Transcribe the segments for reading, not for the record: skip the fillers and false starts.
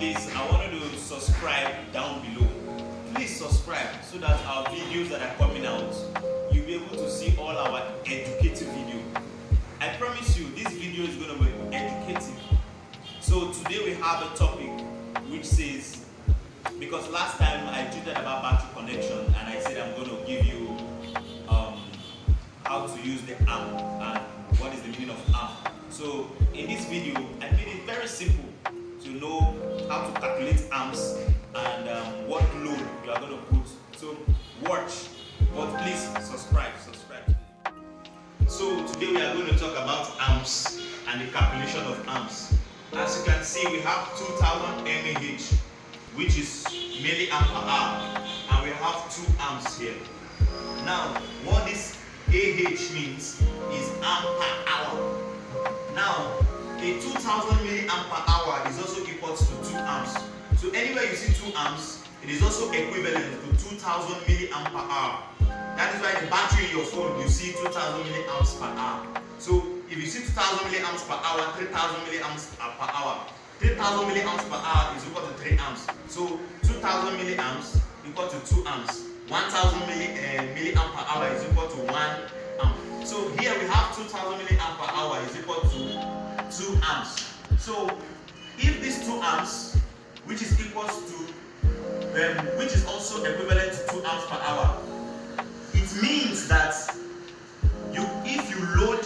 please, I want you to subscribe down below. Please subscribe so that our videos that are coming out, you'll be able to see all our educative video. I promise you, this video is going to be educative. So today we have a topic which says, because last time I tweeted about battery connection and I said I'm going to give you how to use the amp and what is the meaning of amp. So in this video, I made it very simple to know how to calculate amps and what load you are going to put. So watch, but please subscribe. So today we are going to talk about amps and the calculation of amps. As you can see, we have 2000 mAh, which is milliampere hour, and we have 2 amps here. Now, what this AH means is amp per hour. Now, a 2000 milliampere hour is also equal to 2 amps. So anywhere you see 2 amps, it is also equivalent to 2000 milliampere hour. That is why the battery in your phone, you see 2000 milliamps per hour. So if you see 2000 milliamps per hour, 3000 milliamps per hour, 3000 milliamps per hour is equal to 3 amps. So 2000 milliamps equal to 2 amps. 1000 milliamp per hour is equal to 1 amp. So here we have 2000 milliamp per hour is equal to 2 amps. So if this 2 amps, which is also equivalent to 2 amps per hour, it means that if you load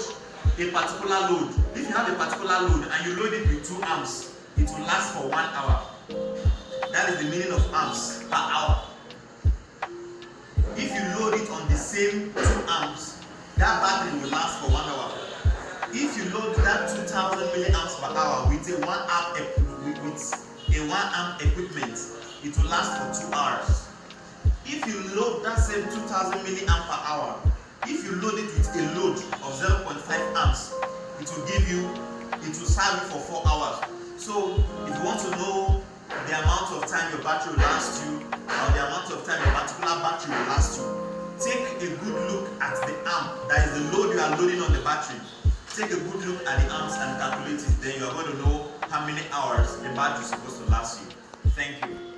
a particular load, if you have a particular load and you load it with 2 amps, it will last for 1 hour. That is the meaning of amps per hour. If you load it on the same 2 amps, that battery will last for 1 hour. If you load that 2000 milliamps per hour with a 1 amp equipment, it will last for 2 hours. If you load that same 2000 milliamp per hour, if you load it with a load of 0.5 amps, it will serve you for 4 hours. So if you want to know the amount of time your battery will last you, or the amount of time your particular battery will last you, take a good look at the amp, that is the load you are loading on the battery. Take a good look at the amps and calculate it, then you are going to know how many hours the battery is supposed to last you. Thank you.